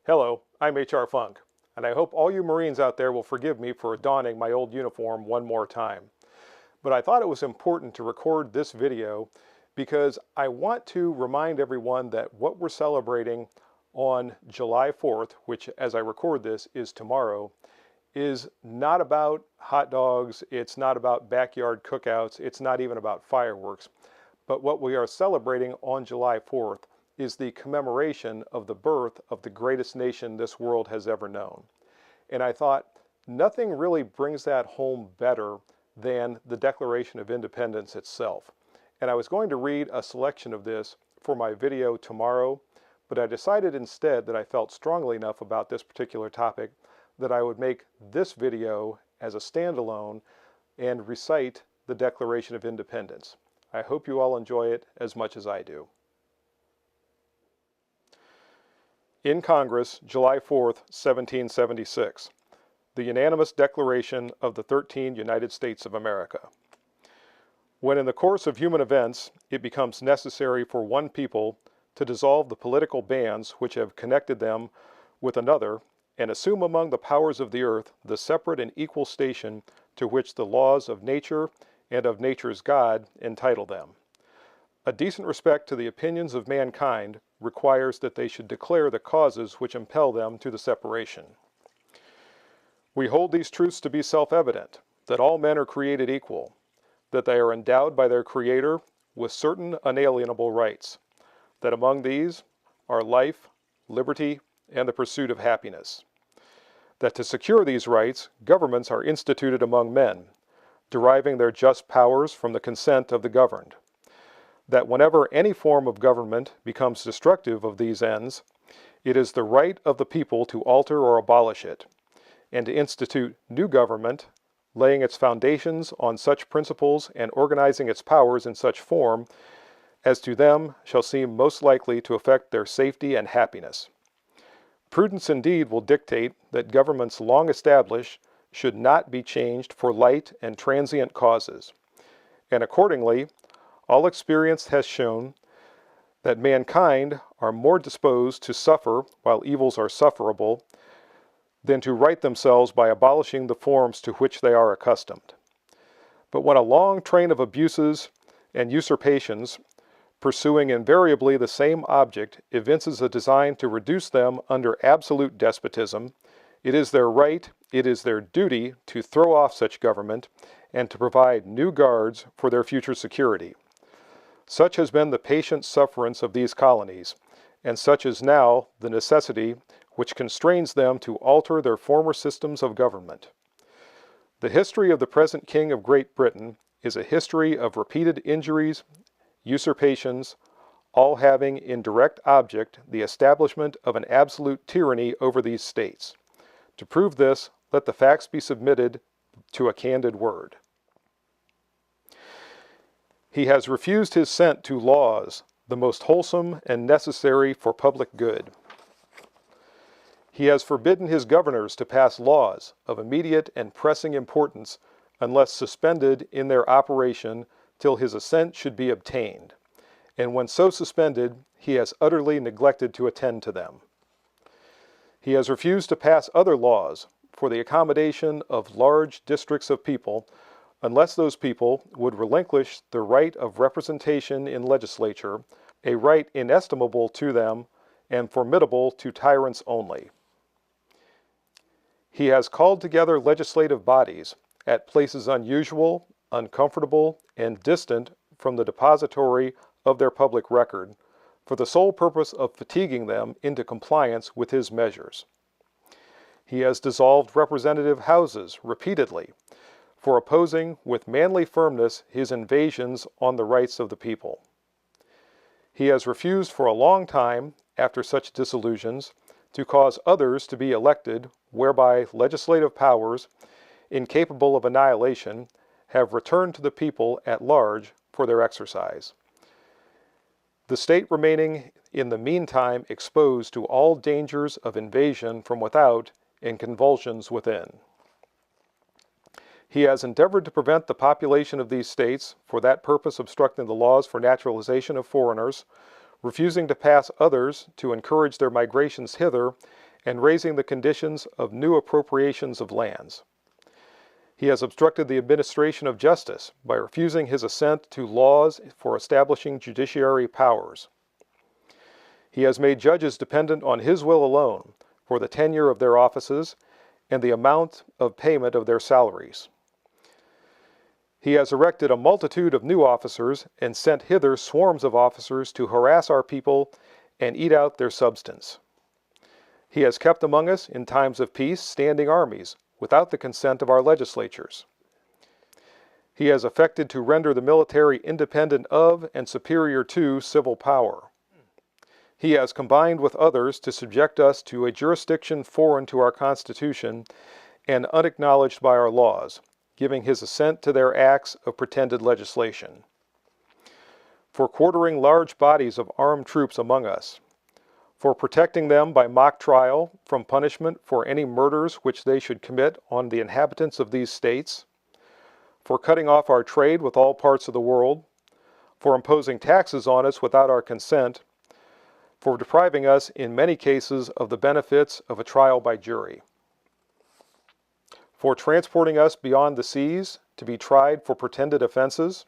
Hello, I'm H.R. Funk, and I hope all you Marines out there will forgive me for donning my old uniform one more time. But I thought it was important to record this video because I want to remind everyone that what we're celebrating on July 4th, which as I record this is tomorrow, is not about hot dogs, it's not about backyard cookouts, it's not even about fireworks. But what we are celebrating on July 4th is the commemoration of the birth of the greatest nation this world has ever known. And I thought nothing really brings that home better than the Declaration of Independence itself. And I was going to read a selection of this for my video tomorrow, but I decided instead that I felt strongly enough about this particular topic that I would make this video as a standalone and recite the Declaration of Independence. I hope you all enjoy it as much as I do. In Congress, July 4th, 1776, the unanimous Declaration of the 13 United States of America. When in the course of human events it becomes necessary for one people to dissolve the political bands which have connected them with another, and assume among the powers of the earth the separate and equal station to which the laws of nature and of nature's God entitle them. A decent respect to the opinions of mankind requires that they should declare the causes which impel them to the separation. We hold these truths to be self-evident, that all men are created equal, that they are endowed by their Creator with certain unalienable rights, that among these are life, liberty, and the pursuit of happiness. That to secure these rights, governments are instituted among men, deriving their just powers from the consent of the governed. That whenever any form of government becomes destructive of these ends, it is the right of the people to alter or abolish it, and to institute new government, laying its foundations on such principles and organizing its powers in such form as to them shall seem most likely to affect their safety and happiness. Prudence indeed will dictate that governments long established should not be changed for light and transient causes, and accordingly, all experience has shown that mankind are more disposed to suffer while evils are sufferable than to right themselves by abolishing the forms to which they are accustomed. But when a long train of abuses and usurpations, pursuing invariably the same object, evinces a design to reduce them under absolute despotism, it is their right, it is their duty to throw off such government and to provide new guards for their future security. Such has been the patient sufferance of these colonies, and such is now the necessity which constrains them to alter their former systems of government. The history of the present King of Great Britain is a history of repeated injuries, usurpations, all having in direct object the establishment of an absolute tyranny over these states. To prove this, let the facts be submitted to a candid word. He has refused his assent to laws, the most wholesome and necessary for public good. He has forbidden his governors to pass laws of immediate and pressing importance unless suspended in their operation till his assent should be obtained, and when so suspended, he has utterly neglected to attend to them. He has refused to pass other laws for the accommodation of large districts of people, unless those people would relinquish the right of representation in legislature, a right inestimable to them and formidable to tyrants only. He has called together legislative bodies at places unusual, uncomfortable, and distant from the depository of their public record, for the sole purpose of fatiguing them into compliance with his measures. He has dissolved representative houses repeatedly, for opposing with manly firmness his invasions on the rights of the people. He has refused for a long time, after such dissolutions, to cause others to be elected, whereby legislative powers, incapable of annihilation, have returned to the people at large for their exercise. The state remaining in the meantime exposed to all dangers of invasion from without and convulsions within. He has endeavored to prevent the population of these states, for that purpose obstructing the laws for naturalization of foreigners, refusing to pass others to encourage their migrations hither, and raising the conditions of new appropriations of lands. He has obstructed the administration of justice by refusing his assent to laws for establishing judiciary powers. He has made judges dependent on his will alone for the tenure of their offices and the amount of payment of their salaries. He has erected a multitude of new officers and sent hither swarms of officers to harass our people and eat out their substance. He has kept among us in times of peace standing armies without the consent of our legislatures. He has affected to render the military independent of and superior to civil power. He has combined with others to subject us to a jurisdiction foreign to our Constitution and unacknowledged by our laws, giving his assent to their acts of pretended legislation. For quartering large bodies of armed troops among us, for protecting them by mock trial from punishment for any murders which they should commit on the inhabitants of these states, for cutting off our trade with all parts of the world, for imposing taxes on us without our consent, for depriving us in many cases of the benefits of a trial by jury, for transporting us beyond the seas to be tried for pretended offenses,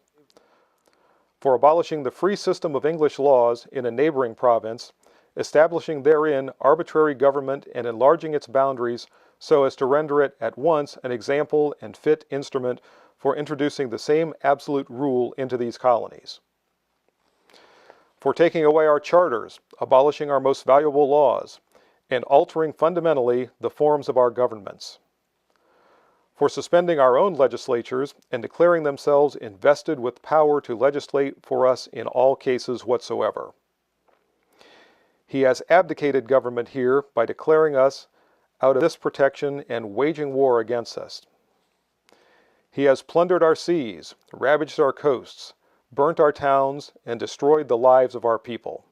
for abolishing the free system of English laws in a neighboring province, establishing therein arbitrary government and enlarging its boundaries so as to render it at once an example and fit instrument for introducing the same absolute rule into these colonies. For taking away our charters, abolishing our most valuable laws, and altering fundamentally the forms of our governments. For suspending our own legislatures and declaring themselves invested with power to legislate for us in all cases whatsoever. He has abdicated government here by declaring us out of this protection and waging war against us. He has plundered our seas, ravaged our coasts, burnt our towns, and destroyed the lives of our people.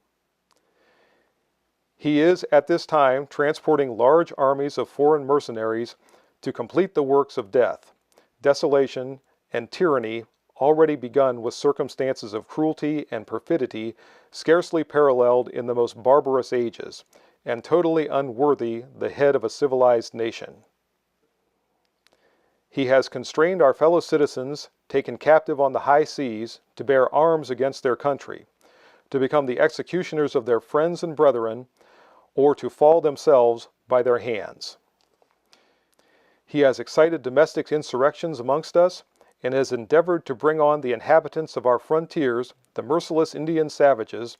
He is at this time transporting large armies of foreign mercenaries to complete the works of death, desolation, and tyranny already begun with circumstances of cruelty and perfidy scarcely paralleled in the most barbarous ages, and totally unworthy the head of a civilized nation. He has constrained our fellow citizens, taken captive on the high seas, to bear arms against their country, to become the executioners of their friends and brethren, or to fall themselves by their hands. He has excited domestic insurrections amongst us, and has endeavored to bring on the inhabitants of our frontiers, the merciless Indian savages,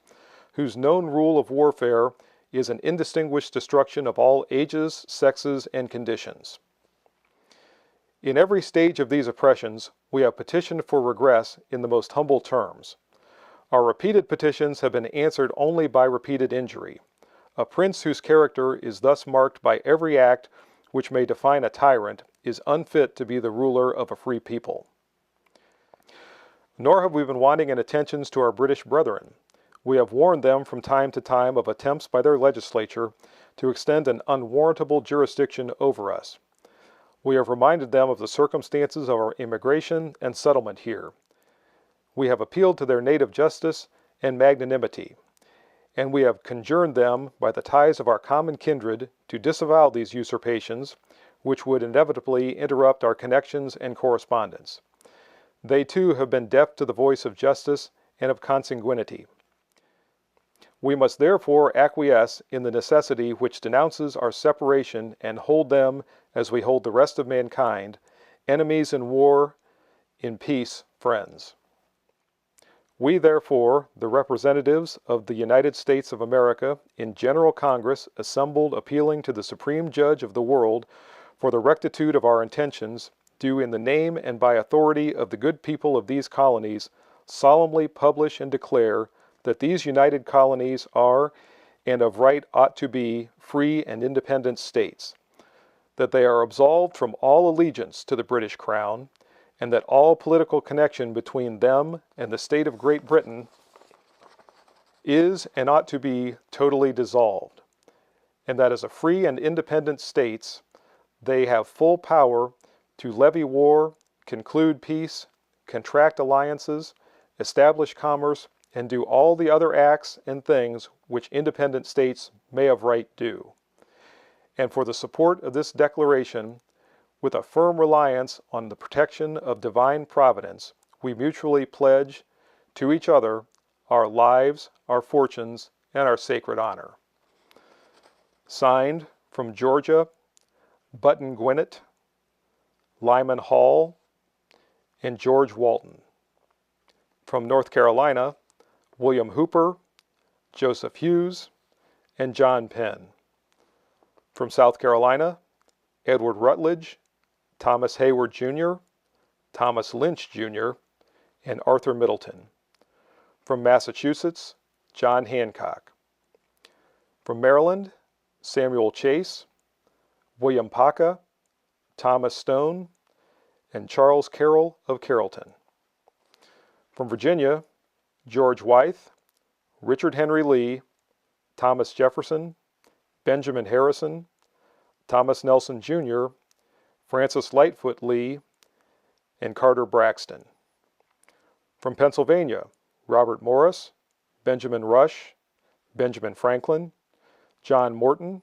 whose known rule of warfare is an indistinguished destruction of all ages, sexes, and conditions. In every stage of these oppressions, we have petitioned for redress in the most humble terms. Our repeated petitions have been answered only by repeated injury. A prince whose character is thus marked by every act which may define a tyrant is unfit to be the ruler of a free people. Nor have we been wanting in attentions to our British brethren. We have warned them from time to time of attempts by their legislature to extend an unwarrantable jurisdiction over us. We have reminded them of the circumstances of our immigration and settlement here. We have appealed to their native justice and magnanimity, and we have conjured them by the ties of our common kindred to disavow these usurpations, which would inevitably interrupt our connections and correspondence. They too have been deaf to the voice of justice and of consanguinity. We must therefore acquiesce in the necessity which denounces our separation and hold them, as we hold the rest of mankind, enemies in war, in peace, friends. We therefore, the representatives of the United States of America in General Congress assembled appealing to the Supreme Judge of the world for the rectitude of our intentions, do in the name and by authority of the good people of these colonies solemnly publish and declare that these united colonies are, and of right ought to be, free and independent states, that they are absolved from all allegiance to the British Crown, and that all political connection between them and the state of Great Britain is and ought to be totally dissolved, and that as a free and independent states, they have full power to levy war, conclude peace, contract alliances, establish commerce, and do all the other acts and things which independent states may of right do. and for the support of this declaration, with a firm reliance on the protection of divine providence, we mutually pledge to each other our lives, our fortunes, and our sacred honor. Signed from Georgia, Button Gwinnett, Lyman Hall, and George Walton. From North Carolina, William Hooper, Joseph Hughes, and John Penn. From South Carolina, Edward Rutledge, Thomas Hayward Jr., Thomas Lynch Jr., and Arthur Middleton. From Massachusetts, John Hancock. From Maryland, Samuel Chase, William Paca, Thomas Stone, and Charles Carroll of Carrollton. From Virginia, George Wythe, Richard Henry Lee, Thomas Jefferson, Benjamin Harrison, Thomas Nelson Jr., Francis Lightfoot Lee, and Carter Braxton. From Pennsylvania, Robert Morris, Benjamin Rush, Benjamin Franklin, John Morton,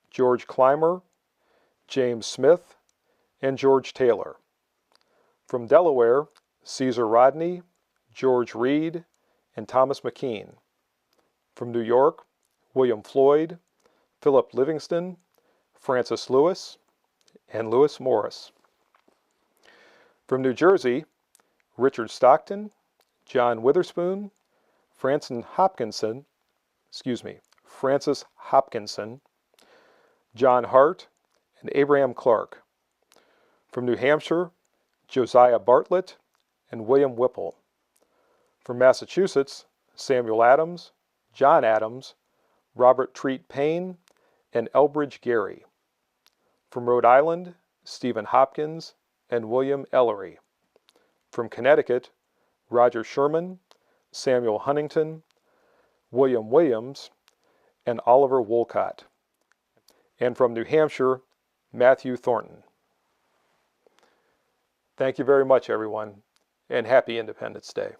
George Clymer, James Smith, and George Taylor. From Delaware, Caesar Rodney, George Reed, and Thomas McKean. From New York, William Floyd, Philip Livingston, Francis Lewis, and Lewis Morris. From New Jersey, Richard Stockton, John Witherspoon, Francis Hopkinson, John Hart, and Abraham Clark. From New Hampshire, Josiah Bartlett and William Whipple. From Massachusetts, Samuel Adams, John Adams, Robert Treat Payne, and Elbridge Gerry. From Rhode Island, Stephen Hopkins and William Ellery. From Connecticut, Roger Sherman, Samuel Huntington, William Williams, and Oliver Wolcott. And from New Hampshire, Matthew Thornton. Thank you very much, everyone, and happy Independence Day.